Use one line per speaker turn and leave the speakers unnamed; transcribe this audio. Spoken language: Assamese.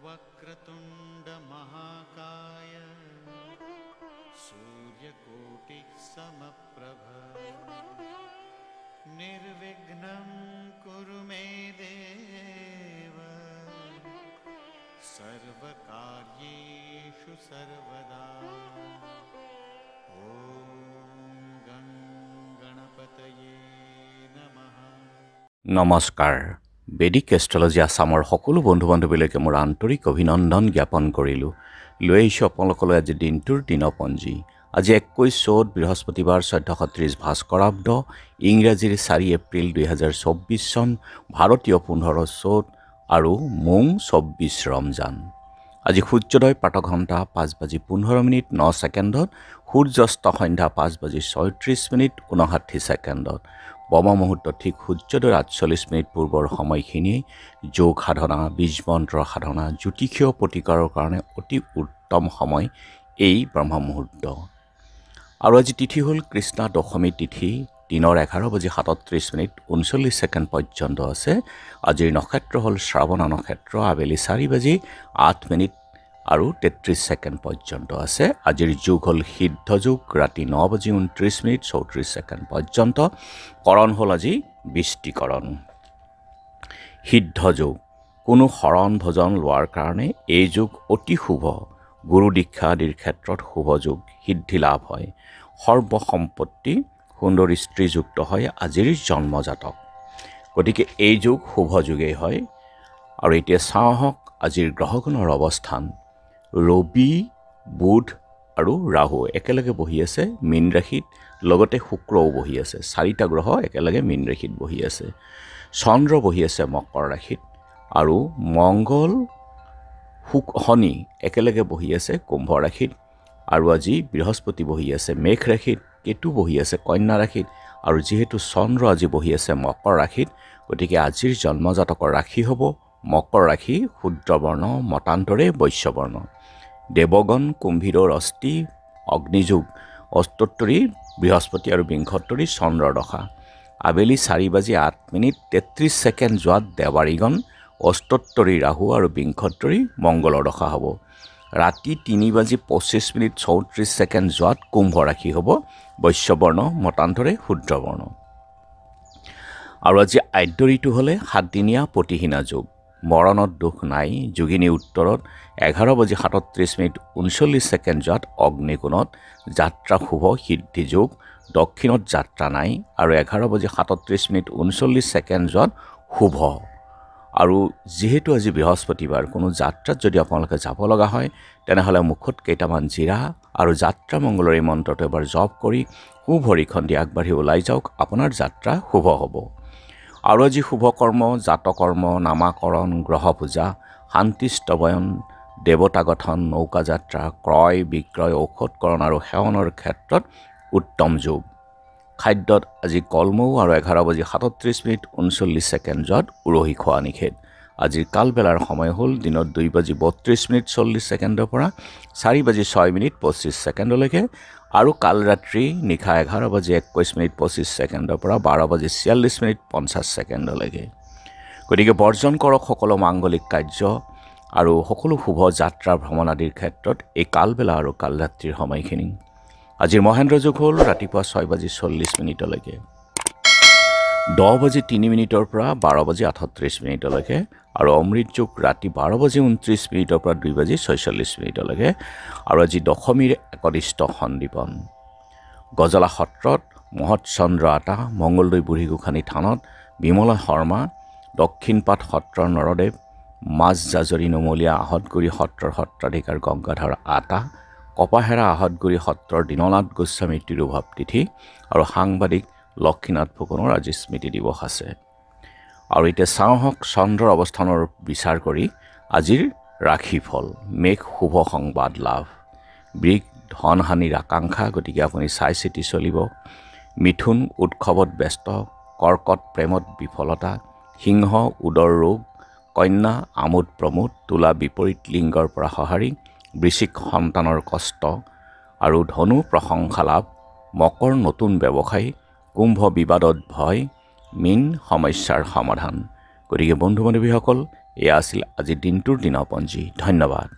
वक्रतुंड महाकाय सूर्यकोटि समप्रभ निर्विघ्नं कुरु मे देव सर्वकार्येषु सर्वदा ओम गणपतये नमः।
নমস্কাৰ বেদিক এষ্ট্ৰলজি আসামৰ সকলো বন্ধু বান্ধৱীলৈকে মোৰ আন্তৰিক অভিনন্দন জ্ঞাপন কৰিলোঁ। লৈ আহিছোঁ আপোনালোকলৈ আজি দিনটোৰ দিনপঞ্জী। আজি 21 চ'ত বৃহস্পতিবাৰ 1430 ভাস্কৰাব্দ ইংৰাজীৰ 4 এপ্ৰিল 2024 চন ভাৰতীয় 15 চ'ত আৰু মোং 24 ৰমজান। আজি সূৰ্যোদয় প্ৰাতঃঘণ্টা 5:15:09 সূৰ্যাস্ত সন্ধ্যা 5:36:59 বমা মুহূৰ্ত ঠিক সূৰ্যোদয়ৰ 48 পূৰ্বৰ সময়খিনিয়ে যোগ সাধনা বীজ মন্ত্ৰ সাধনা জ্যোতিষীয় প্ৰতিকাৰৰ কাৰণে অতি উত্তম সময় এই ব্ৰহ্ম মুহূৰ্ত। আৰু আজি তিথি হ'ল কৃষ্ণা দশমী তিথি দিনৰ 11:37:39 পৰ্যন্ত আছে। আজিৰ নক্ষত্ৰ হ'ল শ্ৰাৱণা নক্ষত্ৰ আবেলি 4:08 আৰু 33 পৰ্যন্ত আছে। আজিৰ যোগ হ'ল সিদ্ধ যোগ ৰাতি 9:29 34 পৰ্যন্ত। কৰণ হ'ল আজি বৃষ্টিকৰণ। সিদ্ধ যোগ কোনো শৰণ ভজন লোৱাৰ কাৰণে এই যোগ অতি শুভ। গুৰু দীক্ষা আদিৰ ক্ষেত্ৰত শুভ যোগ সিদ্ধি লাভ হয়। সৰ্বসম্পত্তি সুন্দৰ স্ত্ৰীযুক্ত হয় আজিৰ জন্মজাতক, গতিকে এই যোগ শুভ যোগেই হয়। আৰু এতিয়া চাওঁ আহক আজিৰ গ্ৰহগণৰ অৱস্থান। ৰবি বুধ আৰু ৰাহু একেলগে বহি আছে মীন ৰাশিত, লগতে শুক্ৰও বহি আছে। 4টা গ্ৰহ একেলগে মীন ৰাশিত বহি আছে। চন্দ্ৰ বহি আছে মকৰ ৰাশিত আৰু মংগল শনি একেলগে বহি আছে কুম্ভ ৰাশিত। আৰু আজি বৃহস্পতি বহি আছে মেঘ ৰাশিত, কেতু বহি আছে কন্যা ৰাশিত। আৰু যিহেতু চন্দ্ৰ আজি বহি আছে মকৰ ৰাশিত, গতিকে আজিৰ জন্মজাতকৰ ৰাশি হ'ব মকৰ ৰাশি, শুদ্ৰবৰ্ণ মতান্তৰে বৈশ্যবৰ্ণ। দেৱগণ কুম্ভীৰৰ অস্থি অগ্নিযোগ অস্তোত্তৰী বৃহস্পতি আৰু বিংশোত্তৰী চন্দ্ৰৰ দশা। আবেলি 4:08 33 যোৱাত দেৱাৰীগণ অস্তোত্তৰী ৰাহু আৰু বিংশোত্তৰী মংগলৰ দশা হ'ব। ৰাতি 3:25 34 যোৱাত কুম্ভ ৰাশি হ'ব বৈশ্যবৰ্ণ মতান্তৰে শুদ্ৰবৰ্ণ। আৰু আজি আদ্য ঋতু হ'লে 7 দিনীয়া পতিহীনা যোগ। মৰণত দুখ নাই। যোগিনী উত্তৰত 11:37:39 যোৱাত অগ্নিকোণত যাত্ৰা শুভ সিদ্ধি যোগ। দক্ষিণত যাত্ৰা নাই আৰু 11:37:39 যোৱাত শুভ। আৰু যিহেতু আজি বৃহস্পতিবাৰ, কোনো যাত্ৰাত যদি আপোনালোকে যাব লগা হয় তেনেহ'লে মুখত কেইটামান জিৰা আৰু যাত্ৰা মংগলৰ এই মন্ত্ৰটো এবাৰ জপ কৰি শুভৰিখন দি আগবাঢ়ি ওলাই যাওক, আপোনাৰ যাত্ৰা শুভ হ'ব। আৰু আজি শুভকৰ্ম জাতকৰ্ম নামাকৰণ গ্ৰহ পূজা শান্তি স্তবয়ন দেৱতা গঠন নৌকা যাত্ৰা ক্ৰয় বিক্ৰয় ঔষধকৰণ আৰু সেৱনৰ ক্ষেত্ৰত উত্তম যোগ। খাদ্যত আজি কলমৌ আৰু 11:37:39 যোৱাত উৰহি খোৱা নিষেধ। আজিৰ কালবেলাৰ সময় হ'ল দিনত 2:32:40 পৰা 4:06:25 আৰু কাল ৰাত্ৰি নিশা 11:21:25 পৰা 12:46:50। গতিকে বৰ্জন কৰক সকলো মাংগলিক কাৰ্য আৰু সকলো শুভ যাত্ৰা ভ্ৰমণ আদিৰ ক্ষেত্ৰত এই কালবেলা আৰু কাল ৰাত্ৰিৰ সময়খিনি। আজিৰ মহেন্দ্ৰ যোগ হ'ল ৰাতিপুৱা 6:40 10:03 পৰা 12:38 আৰু অমৃত যোগ ৰাতি 12:29 পৰা 2:46 আৰু আজি দশমীৰ একদিষ্ট সন্দীপন। গজলা সত্ৰত মহৎচন্দ্ৰ আতা মংগলদৈ বুঢ়ী গোসানী থানত বিমলা শৰ্মা, দক্ষিণপাট সত্ৰৰ নৰদেৱ, মাজ জাজৰি নুমলীয়া আহতগুৰি সত্ৰৰ সত্ৰাধিকাৰ গংগাধৰ আতা, কপাহেৰা আহতগুৰি সত্ৰৰ দীননাথ গোস্বামী তিৰুভাৱ তিথি আৰু সাংবাদিক লক্ষীনাথ ফুকনৰ আজি স্মৃতি দিৱস আছে। আৰু এতিয়া চাওঁ হওক চন্দ্ৰৰ অৱস্থানৰ বিচাৰ কৰি আজিৰ ৰাশিফল। মেঘ শুভ সংবাদ লাভ, বৃষ ধন হানিৰ আকাংক্ষা, গতিকে আপুনি চাই চিতি চলিব। মিথুন উৎসৱত ব্যস্ত, কৰ্কট প্ৰেমত বিফলতা, সিংহ উদৰ ৰোগ, কন্যা আমোদ প্ৰমোদ, তুলা বিপৰীত লিংগৰ পৰা সঁহাৰি, বৃশ্চিক সন্তানৰ কষ্ট আৰু ধনু প্ৰশংসা লাভ, মকৰ নতুন ব্যৱসায়, কুম্ভ বিবাদত ভয়, মীন সমস্যাৰ সমাধান। গতিকে বন্ধু বান্ধৱীসকল এয়া আছিল আজিৰ দিনটোৰ দিনপঞ্জী। ধন্যবাদ।